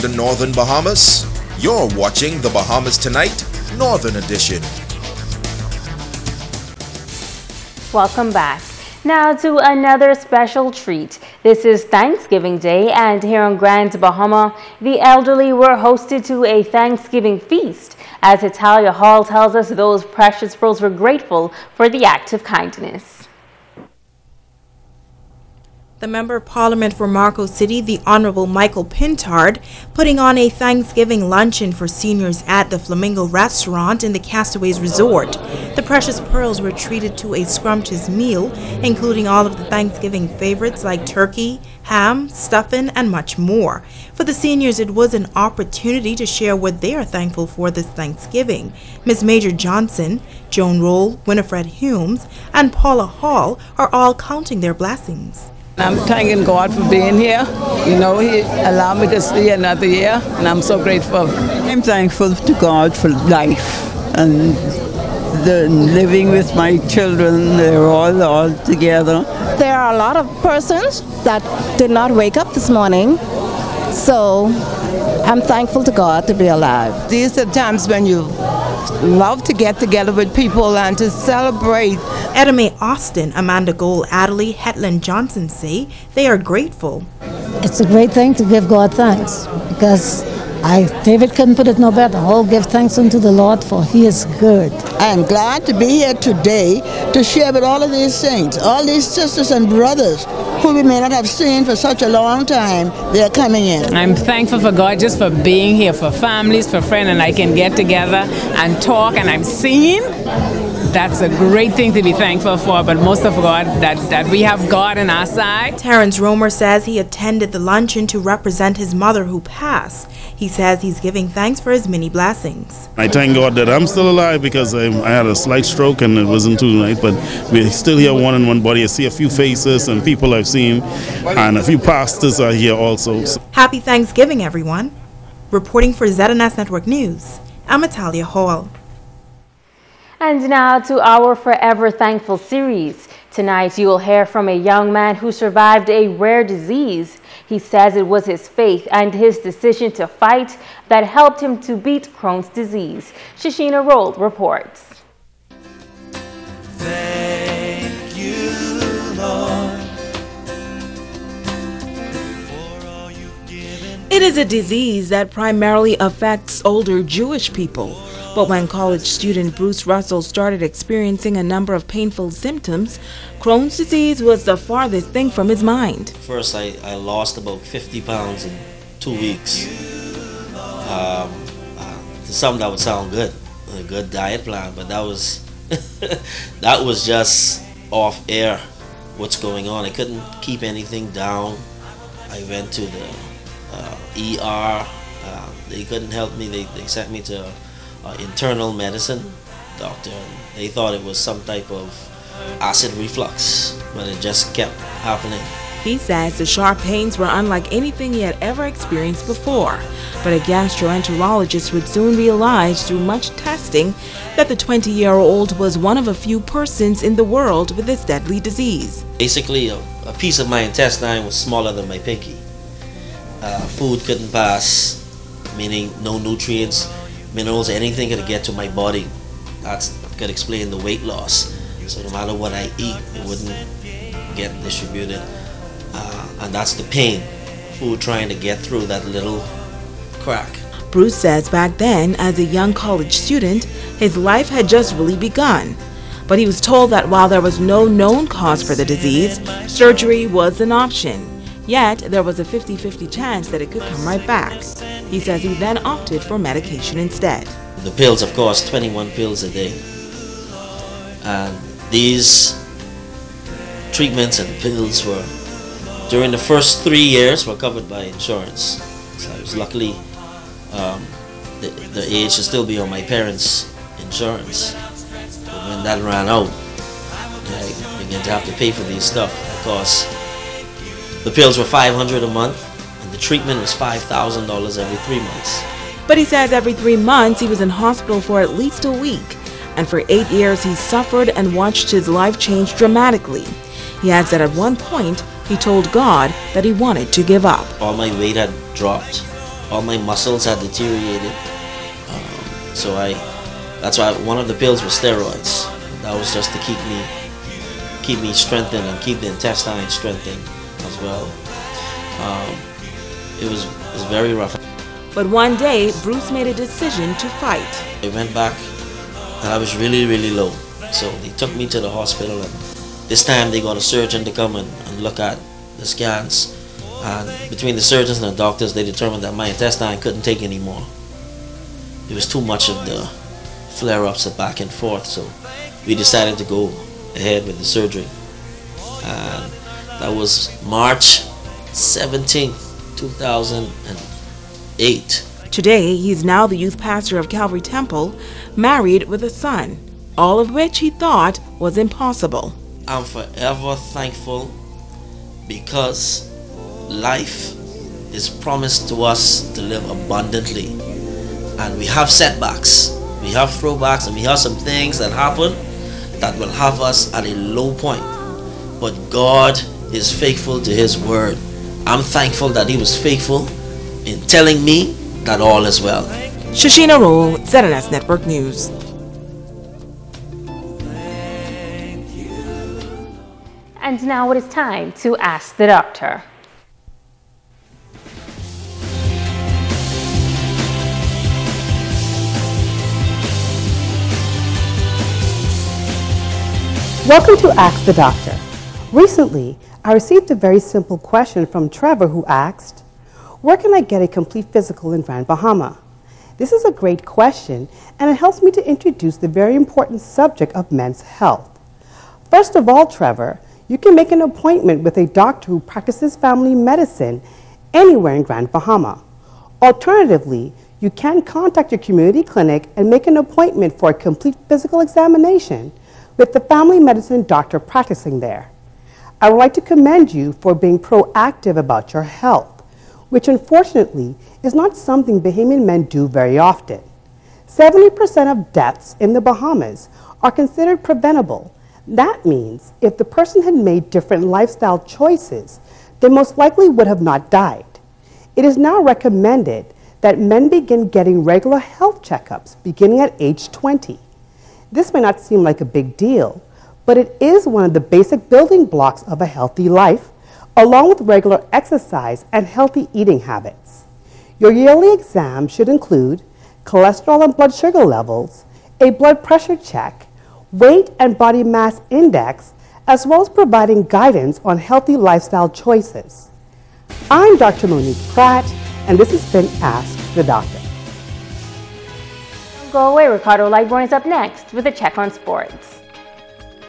the Northern Bahamas? You're watching the Bahamas Tonight, Northern Edition. Welcome back. Now to another special treat. This is Thanksgiving Day, and here on Grand Bahama, the elderly were hosted to a Thanksgiving feast. As Italia Hall tells us, those precious pearls were grateful for the act of kindness. The Member of Parliament for Marco City, the Honorable Michael Pintard, putting on a Thanksgiving luncheon for seniors at the Flamingo restaurant in the Castaways Resort. The precious pearls were treated to a scrumptious meal, including all of the Thanksgiving favorites like turkey, ham, stuffing, and much more. For the seniors, it was an opportunity to share what they are thankful for this Thanksgiving. Ms. Major Johnson, Joan Roll, Winifred Humes, and Paula Hall are all counting their blessings. I'm thanking God for being here. You know, He allowed me to see another year, and I'm so grateful. I'm thankful to God for life and the living with my children. They're all together. There are a lot of persons that did not wake up this morning, so I'm thankful to God to be alive. These are times when you love to get together with people and to celebrate. Edame Austin, Amanda Gold Adderley, Hetland Johnson say they are grateful. It's a great thing to give God thanks, because David couldn't put it no better. Oh, give thanks unto the Lord, for He is good. I am glad to be here today to share with all of these saints, all these sisters and brothers who we may not have seen for such a long time. They are coming in. I'm thankful for God just for being here, for families, for friends, and I can get together and talk, and I'm singing. That's a great thing to be thankful for, but most of all, that we have God on our side. Terrence Romer says he attended the luncheon to represent his mother who passed. He says he's giving thanks for his many blessings. I thank God that I'm still alive, because I had a slight stroke and it wasn't too late, but we're still here, one in one body. I see a few faces and people I've seen, and a few pastors are here also. Happy Thanksgiving, everyone. Reporting for ZNS Network News, I'm Italia Hall. And now to our Forever Thankful series. Tonight you will hear from a young man who survived a rare disease. He says it was his faith and his decision to fight that helped him to beat Crohn's disease. Shashina Roll reports. Thank you, Lord, for all you've given. It is a disease that primarily affects older Jewish people. But when college student Bruce Russell started experiencing a number of painful symptoms, Crohn's disease was the farthest thing from his mind. First, I lost about 50 pounds in 2 weeks. To some, that would sound good, a good diet plan, but that was that was just off air. What's going on? I couldn't keep anything down. I went to the ER. They couldn't help me. They sent me to internal medicine doctor. They thought it was some type of acid reflux, but it just kept happening. He says the sharp pains were unlike anything he had ever experienced before, but a gastroenterologist would soon realize through much testing that the 20-year-old was one of a few persons in the world with this deadly disease. Basically, a piece of my intestine was smaller than my pinky. Food couldn't pass, meaning no nutrients, minerals, anything could get to my body. That could explain the weight loss. So no matter what I eat, it wouldn't get distributed. And that's the pain, food trying to get through that little crack. Bruce says back then, as a young college student, his life had just really begun. But he was told that while there was no known cause for the disease, surgery was an option. Yet, there was a 50-50 chance that it could come right back. He says he then opted for medication instead. The pills, of course, 21 pills a day. And these treatments and pills were, during the first 3 years, were covered by insurance. So I was luckily, the age to still be on my parents' insurance. But when that ran out, I began to have to pay for these stuff. Because the pills were $500 a month, and the treatment was $5,000 every 3 months. But he says every 3 months he was in hospital for at least a week. And for 8 years he suffered and watched his life change dramatically. He adds that at one point he told God that he wanted to give up. All my weight had dropped. all my muscles had deteriorated. So that's why one of the pills was steroids. That was just to keep me strengthened and keep the intestine strengthened as well. It was very rough. But one day, Bruce made a decision to fight. I went back and I was really, really low. So they took me to the hospital, and this time they got a surgeon to come and look at the scans. And between the surgeons and the doctors, they determined that my intestine couldn't take anymore. It was too much of the flare-ups back and forth, so we decided to go ahead with the surgery. And that was March 17, 2008. Today, he's now the youth pastor of Calvary Temple, married with a son, all of which he thought was impossible. I'm forever thankful because life is promised to us to live abundantly. And we have setbacks, we have throwbacks, and we have some things that happen that will have us at a low point. But God is faithful to His word. I'm thankful that He was faithful in telling me that all is well. Shashina Roll, ZNS Network News. And now it is time to Ask the Doctor. Welcome to Ask the Doctor. Recently, I received a very simple question from Trevor, who asked, where can I get a complete physical in Grand Bahama? This is a great question, and it helps me to introduce the very important subject of men's health. First of all, Trevor, you can make an appointment with a doctor who practices family medicine anywhere in Grand Bahama. Alternatively, you can contact your community clinic and make an appointment for a complete physical examination with the family medicine doctor practicing there. I would like to commend you for being proactive about your health, which unfortunately is not something Bahamian men do very often. 70% of deaths in the Bahamas are considered preventable. That means if the person had made different lifestyle choices, they most likely would have not died. It is now recommended that men begin getting regular health checkups beginning at age 20. This may not seem like a big deal, but it is one of the basic building blocks of a healthy life, along with regular exercise and healthy eating habits. Your yearly exam should include cholesterol and blood sugar levels, a blood pressure check, weight and body mass index, as well as providing guidance on healthy lifestyle choices. I'm Dr. Monique Pratt, and this has been Ask the Doctor. Don't go away, Ricardo Lightbourne is up next with a check on sports.